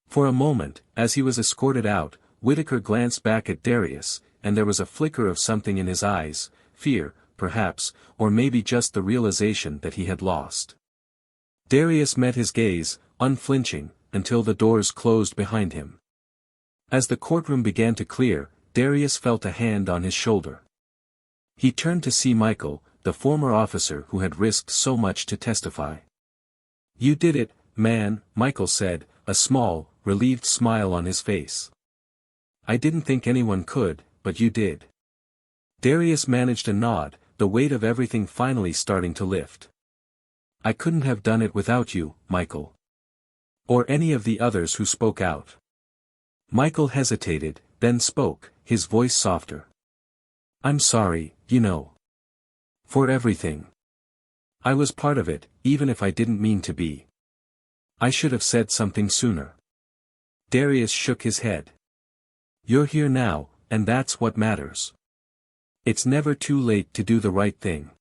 For a moment, as he was escorted out, Whitaker glanced back at Darius, and there was a flicker of something in his eyes, fear, perhaps, or maybe just the realization that he had lost. Darius met his gaze, unflinching, until the doors closed behind him. As the courtroom began to clear, Darius felt a hand on his shoulder. He turned to see Michael, the former officer who had risked so much to testify. "You did it, man," Michael said, a small, relieved smile on his face. "I didn't think anyone could, but you did." Darius managed a nod, the weight of everything finally starting to lift. "I couldn't have done it without you, Michael. Or any of the others who spoke out." Michael hesitated, then spoke, his voice softer. "I'm sorry, you know. For everything. I was part of it, even if I didn't mean to be. I should have said something sooner." Darius shook his head. "You're here now, and that's what matters. It's never too late to do the right thing."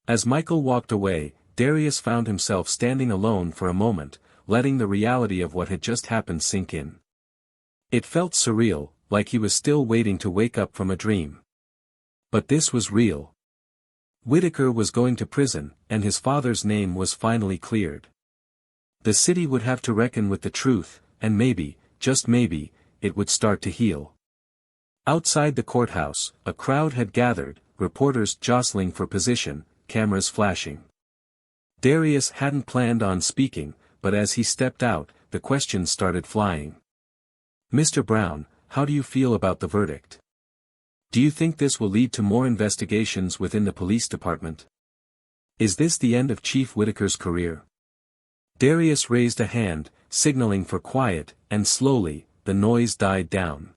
As Michael walked away, Darius found himself standing alone for a moment, letting the reality of what had just happened sink in. It felt surreal, like he was still waiting to wake up from a dream. But this was real. Whitaker was going to prison, and his father's name was finally cleared. The city would have to reckon with the truth, and maybe, just maybe, it would start to heal. Outside the courthouse, a crowd had gathered, reporters jostling for position, cameras flashing. Darius hadn't planned on speaking, but as he stepped out, the questions started flying. "Mr. Brown, how do you feel about the verdict? Do you think this will lead to more investigations within the police department? Is this the end of Chief Whitaker's career?" Darius raised a hand, signaling for quiet, and slowly, the noise died down.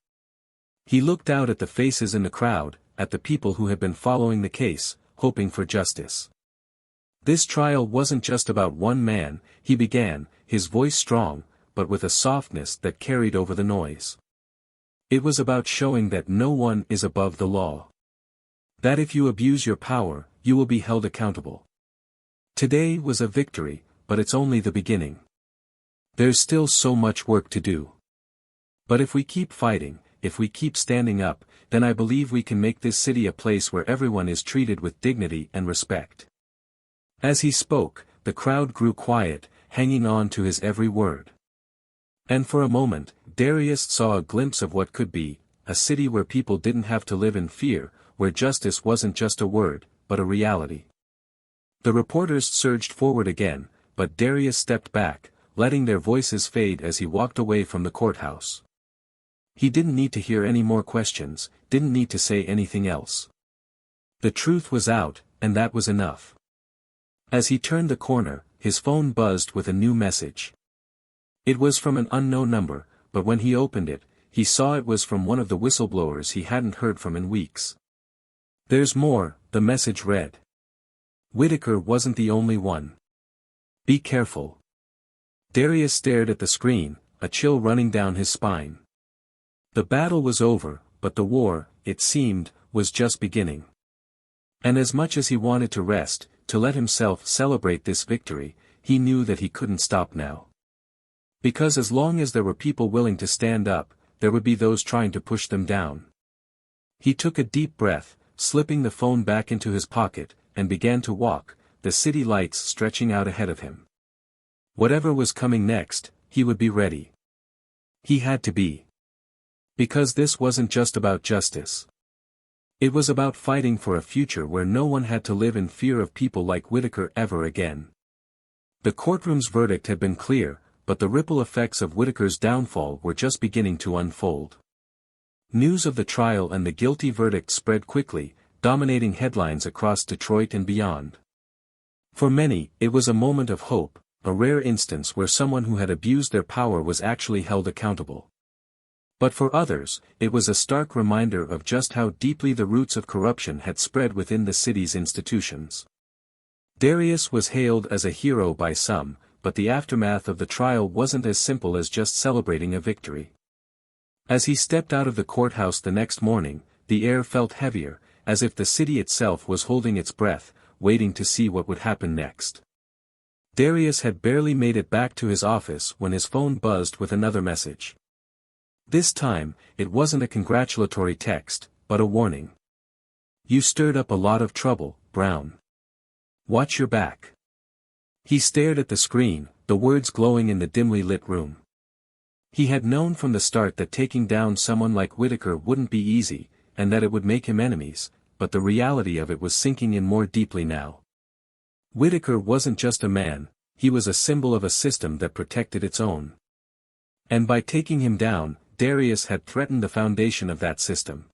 He looked out at the faces in the crowd, at the people who had been following the case, hoping for justice. This trial wasn't just about one man, he began, his voice strong, but with a softness that carried over the noise. It was about showing that no one is above the law. That if you abuse your power, you will be held accountable. Today was a victory, but it's only the beginning. There's still so much work to do. But if we keep fighting, if we keep standing up, then I believe we can make this city a place where everyone is treated with dignity and respect. As he spoke, the crowd grew quiet, hanging on to his every word. And for a moment, Darius saw a glimpse of what could be, a city where people didn't have to live in fear, where justice wasn't just a word, but a reality. The reporters surged forward again, but Darius stepped back, letting their voices fade as he walked away from the courthouse. He didn't need to hear any more questions, didn't need to say anything else. The truth was out, and that was enough. As he turned the corner, his phone buzzed with a new message. It was from an unknown number, but when he opened it, he saw it was from one of the whistleblowers he hadn't heard from in weeks. "There's more," the message read. "Whitaker wasn't the only one. Be careful." Darius stared at the screen, a chill running down his spine. The battle was over, but the war, it seemed, was just beginning. And as much as he wanted to rest, to let himself celebrate this victory, he knew that he couldn't stop now. Because as long as there were people willing to stand up, there would be those trying to push them down. He took a deep breath, slipping the phone back into his pocket, and began to walk, the city lights stretching out ahead of him. Whatever was coming next, he would be ready. He had to be. Because this wasn't just about justice. It was about fighting for a future where no one had to live in fear of people like Whitaker ever again. The courtroom's verdict had been clear, but the ripple effects of Whitaker's downfall were just beginning to unfold. News of the trial and the guilty verdict spread quickly, dominating headlines across Detroit and beyond. For many, it was a moment of hope, a rare instance where someone who had abused their power was actually held accountable. But for others, it was a stark reminder of just how deeply the roots of corruption had spread within the city's institutions. Darius was hailed as a hero by some, but the aftermath of the trial wasn't as simple as just celebrating a victory. As he stepped out of the courthouse the next morning, the air felt heavier, as if the city itself was holding its breath, waiting to see what would happen next. Darius had barely made it back to his office when his phone buzzed with another message. This time, it wasn't a congratulatory text, but a warning. "You stirred up a lot of trouble, Brown. Watch your back." He stared at the screen, the words glowing in the dimly lit room. He had known from the start that taking down someone like Whitaker wouldn't be easy, and that it would make him enemies, but the reality of it was sinking in more deeply now. Whitaker wasn't just a man, he was a symbol of a system that protected its own. And by taking him down, Darius had threatened the foundation of that system.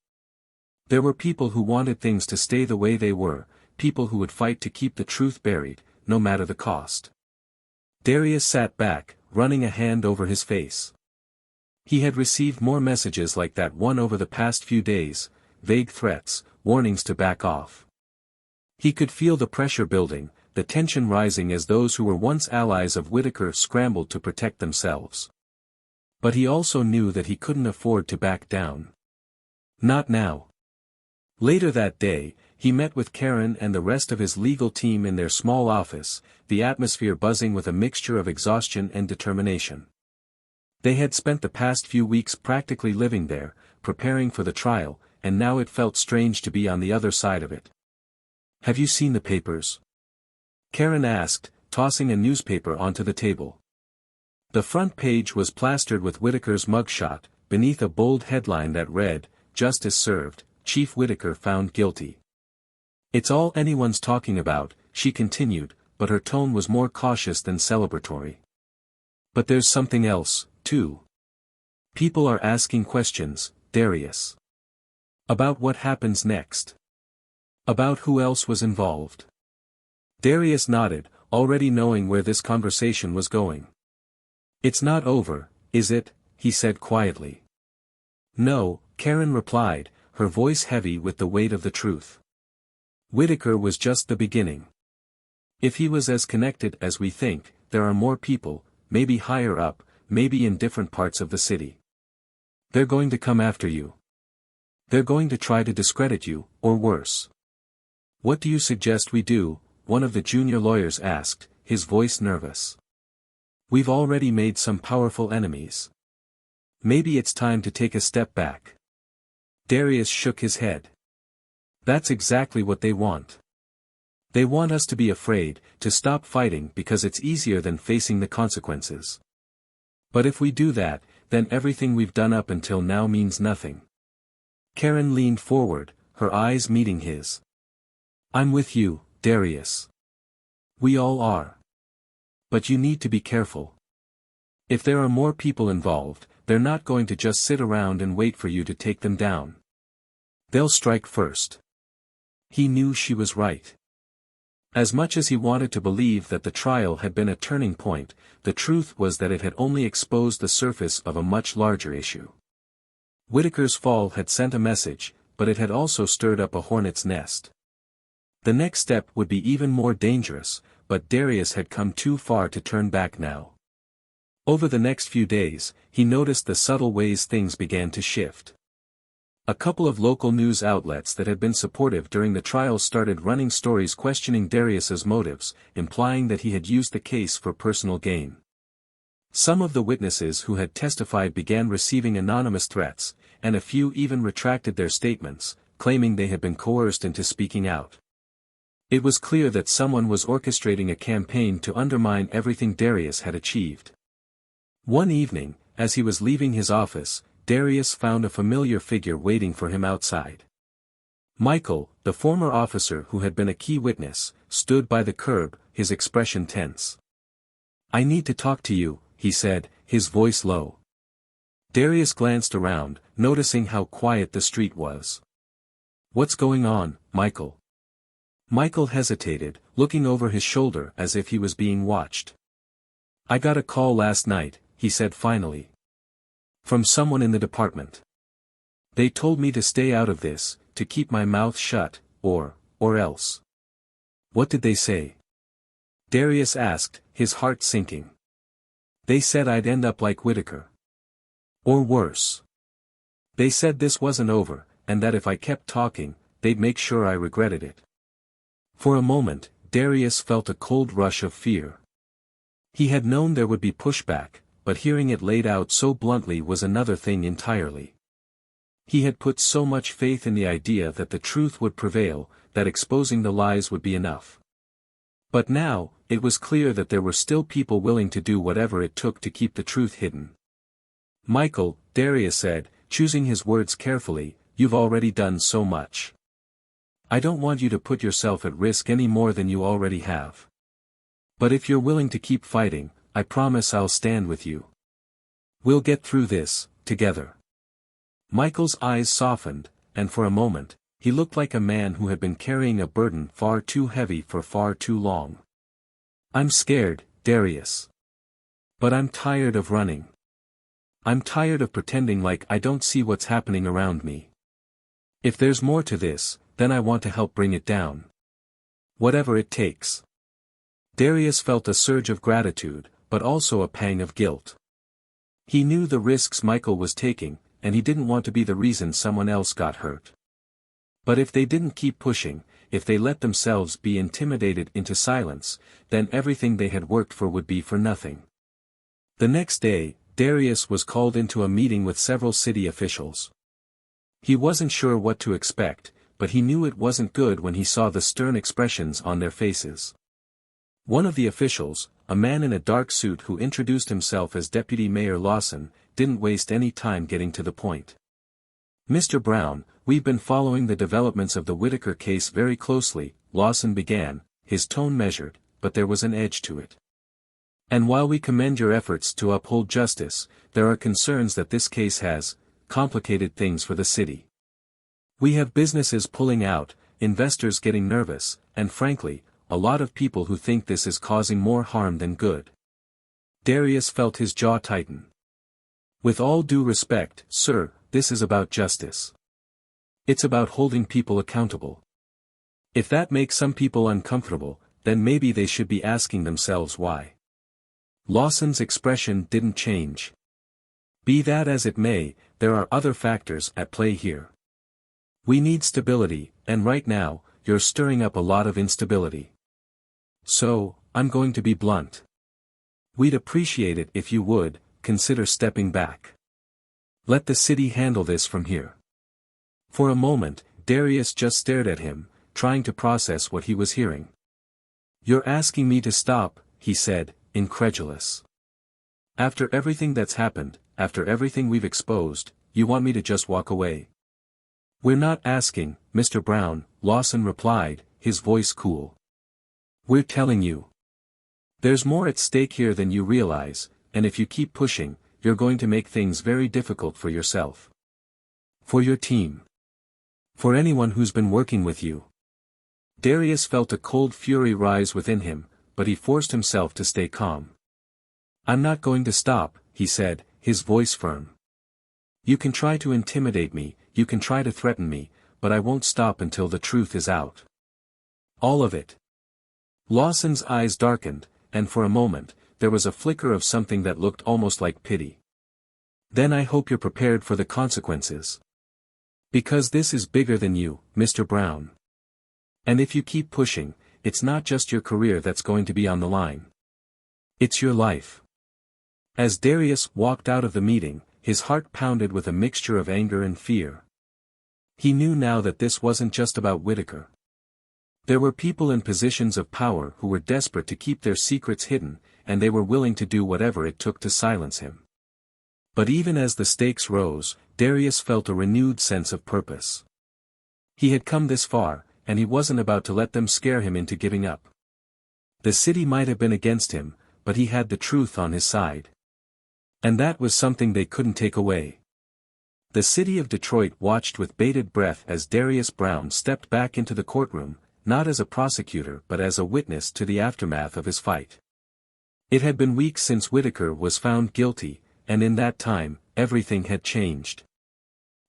There were people who wanted things to stay the way they were, people who would fight to keep the truth buried, no matter the cost. Darius sat back, running a hand over his face. He had received more messages like that one over the past few days, vague threats, warnings to back off. He could feel the pressure building, the tension rising as those who were once allies of Whitaker scrambled to protect themselves. But he also knew that he couldn't afford to back down. Not now. Later that day, he met with Karen and the rest of his legal team in their small office, the atmosphere buzzing with a mixture of exhaustion and determination. They had spent the past few weeks practically living there, preparing for the trial, and now it felt strange to be on the other side of it. "Have you seen the papers?" Karen asked, tossing a newspaper onto the table. The front page was plastered with Whitaker's mugshot, beneath a bold headline that read, "Justice served, Chief Whitaker found guilty." "It's all anyone's talking about," she continued, but her tone was more cautious than celebratory. "But there's something else, too. People are asking questions, Darius. About what happens next. About who else was involved." Darius nodded, already knowing where this conversation was going. "It's not over, is it?" he said quietly. "No," Karen replied, her voice heavy with the weight of the truth. "Whitaker was just the beginning. If he was as connected as we think, there are more people, maybe higher up, maybe in different parts of the city. They're going to come after you. They're going to try to discredit you, or worse." "What do you suggest we do?" one of the junior lawyers asked, his voice nervous. "We've already made some powerful enemies. Maybe it's time to take a step back." Darius shook his head. "That's exactly what they want. They want us to be afraid, to stop fighting because it's easier than facing the consequences. But if we do that, then everything we've done up until now means nothing." Karen leaned forward, her eyes meeting his. "I'm with you, Darius. We all are. But you need to be careful. If there are more people involved, they're not going to just sit around and wait for you to take them down. They'll strike first." He knew she was right. As much as he wanted to believe that the trial had been a turning point, the truth was that it had only exposed the surface of a much larger issue. Whitaker's fall had sent a message, but it had also stirred up a hornet's nest. The next step would be even more dangerous, but Darius had come too far to turn back now. Over the next few days, he noticed the subtle ways things began to shift. A couple of local news outlets that had been supportive during the trial started running stories questioning Darius's motives, implying that he had used the case for personal gain. Some of the witnesses who had testified began receiving anonymous threats, and a few even retracted their statements, claiming they had been coerced into speaking out. It was clear that someone was orchestrating a campaign to undermine everything Darius had achieved. One evening, as he was leaving his office, Darius found a familiar figure waiting for him outside. Michael, the former officer who had been a key witness, stood by the curb, his expression tense. "I need to talk to you," he said, his voice low. Darius glanced around, noticing how quiet the street was. "What's going on, Michael?" Michael hesitated, looking over his shoulder as if he was being watched. "I got a call last night," he said finally. "From someone in the department. They told me to stay out of this, to keep my mouth shut, or else." "What did they say?" Darius asked, his heart sinking. "They said I'd end up like Whitaker. Or worse. They said this wasn't over, and that if I kept talking, they'd make sure I regretted it." For a moment, Darius felt a cold rush of fear. He had known there would be pushback, but hearing it laid out so bluntly was another thing entirely. He had put so much faith in the idea that the truth would prevail, that exposing the lies would be enough. But now, it was clear that there were still people willing to do whatever it took to keep the truth hidden. "Michael," Darius said, choosing his words carefully, "you've already done so much. I don't want you to put yourself at risk any more than you already have. But if you're willing to keep fighting, I promise I'll stand with you. We'll get through this, together." Michael's eyes softened, and for a moment, he looked like a man who had been carrying a burden far too heavy for far too long. "I'm scared, Darius. But I'm tired of running. I'm tired of pretending like I don't see what's happening around me. If there's more to this, then I want to help bring it down. Whatever it takes." Darius felt a surge of gratitude, but also a pang of guilt. He knew the risks Michael was taking, and he didn't want to be the reason someone else got hurt. But if they didn't keep pushing, if they let themselves be intimidated into silence, then everything they had worked for would be for nothing. The next day, Darius was called into a meeting with several city officials. He wasn't sure what to expect, but he knew it wasn't good when he saw the stern expressions on their faces. One of the officials, a man in a dark suit who introduced himself as Deputy Mayor Lawson, didn't waste any time getting to the point. "Mr. Brown, we've been following the developments of the Whitaker case very closely," Lawson began, his tone measured, but there was an edge to it. "And while we commend your efforts to uphold justice, there are concerns that this case has complicated things for the city. We have businesses pulling out, investors getting nervous, and frankly, a lot of people who think this is causing more harm than good." Darius felt his jaw tighten. "With all due respect, sir, this is about justice. It's about holding people accountable. If that makes some people uncomfortable, then maybe they should be asking themselves why." Lawson's expression didn't change. "Be that as it may, there are other factors at play here. We need stability, and right now, you're stirring up a lot of instability. So, I'm going to be blunt. We'd appreciate it if you would consider stepping back. Let the city handle this from here." For a moment, Darius just stared at him, trying to process what he was hearing. "You're asking me to stop," he said, incredulous. "After everything that's happened, after everything we've exposed, you want me to just walk away?" "We're not asking, Mr. Brown," Lawson replied, his voice cool. "We're telling you. There's more at stake here than you realize, and if you keep pushing, you're going to make things very difficult for yourself. For your team. For anyone who's been working with you." Darius felt a cold fury rise within him, but he forced himself to stay calm. "I'm not going to stop," he said, his voice firm. "You can try to intimidate me, you can try to threaten me, but I won't stop until the truth is out. All of it." Lawson's eyes darkened, and for a moment, there was a flicker of something that looked almost like pity. "Then I hope you're prepared for the consequences. Because this is bigger than you, Mr. Brown. And if you keep pushing, it's not just your career that's going to be on the line. It's your life." As Darius walked out of the meeting, his heart pounded with a mixture of anger and fear. He knew now that this wasn't just about Whitaker. There were people in positions of power who were desperate to keep their secrets hidden, and they were willing to do whatever it took to silence him. But even as the stakes rose, Darius felt a renewed sense of purpose. He had come this far, and he wasn't about to let them scare him into giving up. The city might have been against him, but he had the truth on his side. And that was something they couldn't take away. The city of Detroit watched with bated breath as Darius Brown stepped back into the courtroom, not as a prosecutor but as a witness to the aftermath of his fight. It had been weeks since Whitaker was found guilty, and in that time, everything had changed.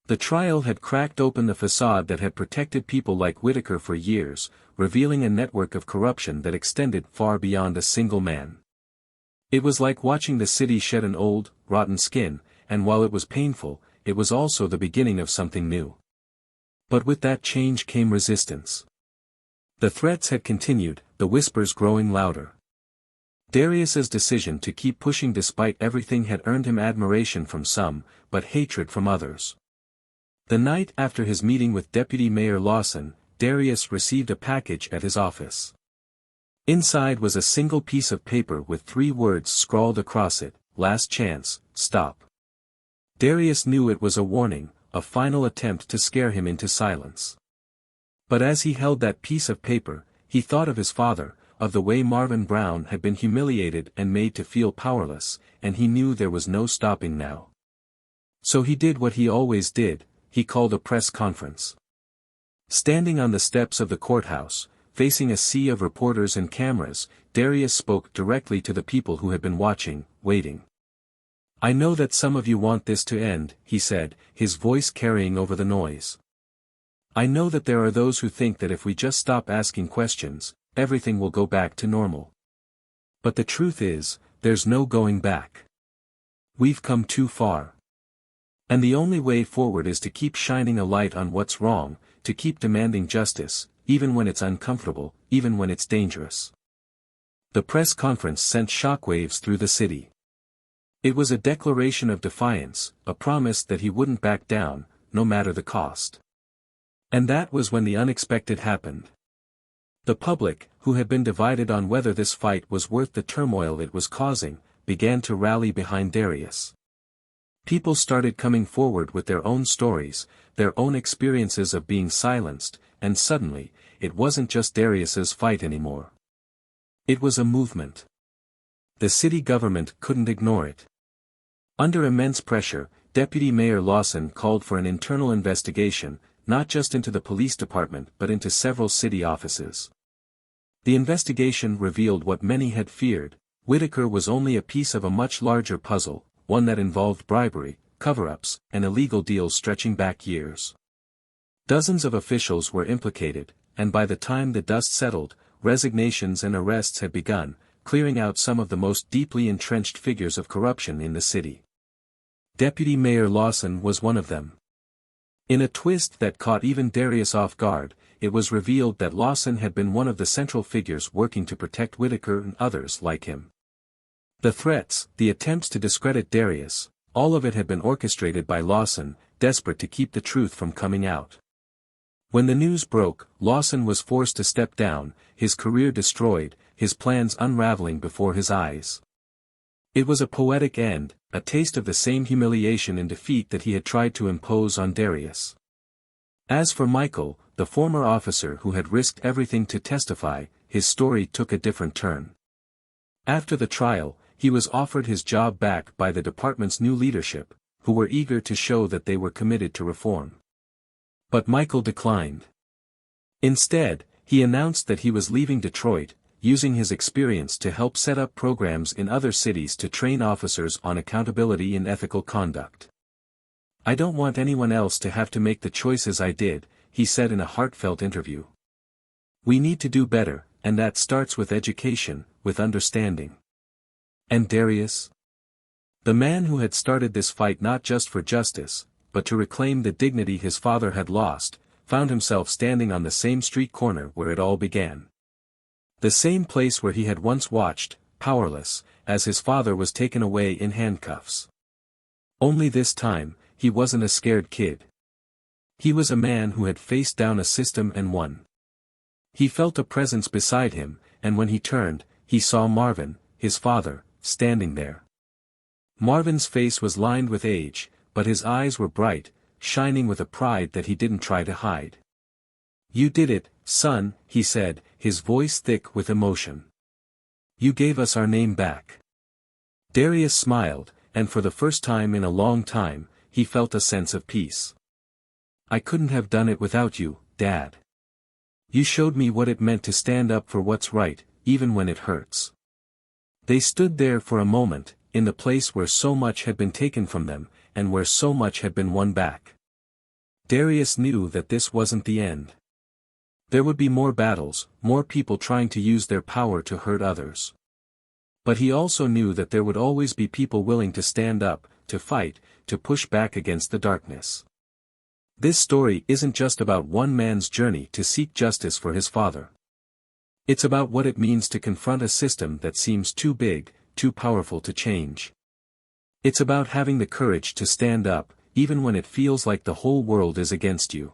The trial had cracked open the facade that had protected people like Whitaker for years, revealing a network of corruption that extended far beyond a single man. It was like watching the city shed an old, rotten skin, and while it was painful, it was also the beginning of something new. But with that change came resistance. The threats had continued, the whispers growing louder. Darius's decision to keep pushing despite everything had earned him admiration from some, but hatred from others. The night after his meeting with Deputy Mayor Lawson, Darius received a package at his office. Inside was a single piece of paper with 3 words scrawled across it: "Last chance, stop." Darius knew it was a warning, a final attempt to scare him into silence. But as he held that piece of paper, he thought of his father, of the way Marvin Brown had been humiliated and made to feel powerless, and he knew there was no stopping now. So he did what he always did, he called a press conference. Standing on the steps of the courthouse, facing a sea of reporters and cameras, Darius spoke directly to the people who had been watching, waiting. "I know that some of you want this to end," he said, his voice carrying over the noise. "I know that there are those who think that if we just stop asking questions, everything will go back to normal. But the truth is, there's no going back. We've come too far. And the only way forward is to keep shining a light on what's wrong, to keep demanding justice, even when it's uncomfortable, even when it's dangerous." The press conference sent shockwaves through the city. It was a declaration of defiance, a promise that he wouldn't back down, no matter the cost. And that was when the unexpected happened. The public, who had been divided on whether this fight was worth the turmoil it was causing, began to rally behind Darius. People started coming forward with their own stories, their own experiences of being silenced, and suddenly, it wasn't just Darius's fight anymore. It was a movement. The city government couldn't ignore it. Under immense pressure, Deputy Mayor Lawson called for an internal investigation, not just into the police department but into several city offices. The investigation revealed what many had feared: Whitaker was only a piece of a much larger puzzle, one that involved bribery, cover-ups, and illegal deals stretching back years. Dozens of officials were implicated, and by the time the dust settled, resignations and arrests had begun, clearing out some of the most deeply entrenched figures of corruption in the city. Deputy Mayor Lawson was one of them. In a twist that caught even Darius off guard, it was revealed that Lawson had been one of the central figures working to protect Whitaker and others like him. The threats, the attempts to discredit Darius, all of it had been orchestrated by Lawson, desperate to keep the truth from coming out. When the news broke, Lawson was forced to step down, his career destroyed, his plans unraveling before his eyes. It was a poetic end, a taste of the same humiliation and defeat that he had tried to impose on Darius. As for Michael, the former officer who had risked everything to testify, his story took a different turn. After the trial, he was offered his job back by the department's new leadership, who were eager to show that they were committed to reform. But Michael declined. Instead, he announced that he was leaving Detroit, using his experience to help set up programs in other cities to train officers on accountability and ethical conduct. "I don't want anyone else to have to make the choices I did," he said in a heartfelt interview. "We need to do better, and that starts with education, with understanding." And Darius? The man who had started this fight not just for justice, but to reclaim the dignity his father had lost, found himself standing on the same street corner where it all began. The same place where he had once watched, powerless, as his father was taken away in handcuffs. Only this time, he wasn't a scared kid. He was a man who had faced down a system and won. He felt a presence beside him, and when he turned, he saw Marvin, his father, standing there. Marvin's face was lined with age, but his eyes were bright, shining with a pride that he didn't try to hide. "You did it, son," he said, his voice thick with emotion. "You gave us our name back." Darius smiled, and for the first time in a long time, he felt a sense of peace. "I couldn't have done it without you, Dad. You showed me what it meant to stand up for what's right, even when it hurts." They stood there for a moment, in the place where so much had been taken from them, and where so much had been won back. Darius knew that this wasn't the end. There would be more battles, more people trying to use their power to hurt others. But he also knew that there would always be people willing to stand up, to fight, to push back against the darkness. This story isn't just about one man's journey to seek justice for his father. It's about what it means to confront a system that seems too big, too powerful to change. It's about having the courage to stand up, even when it feels like the whole world is against you.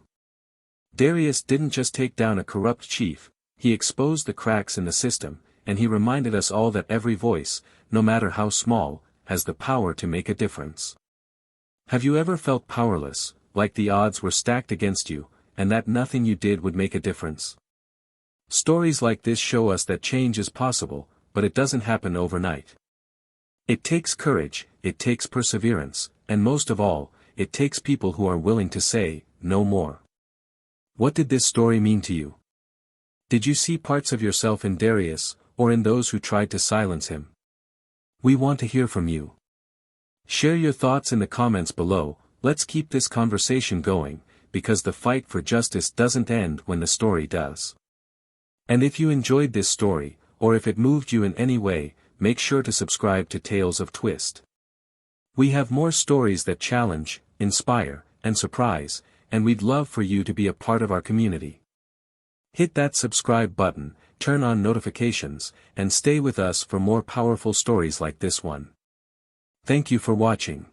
Darius didn't just take down a corrupt chief, he exposed the cracks in the system, and he reminded us all that every voice, no matter how small, has the power to make a difference. Have you ever felt powerless, like the odds were stacked against you, and that nothing you did would make a difference? Stories like this show us that change is possible, but it doesn't happen overnight. It takes courage, it takes perseverance, and most of all, it takes people who are willing to say, "No more." What did this story mean to you? Did you see parts of yourself in Darius, or in those who tried to silence him? We want to hear from you. Share your thoughts in the comments below. Let's keep this conversation going, because the fight for justice doesn't end when the story does. And if you enjoyed this story, or if it moved you in any way, make sure to subscribe to Tales of Twist. We have more stories that challenge, inspire, and surprise, and we'd love for you to be a part of our community. Hit that subscribe button, turn on notifications, and stay with us for more powerful stories like this one. Thank you for watching.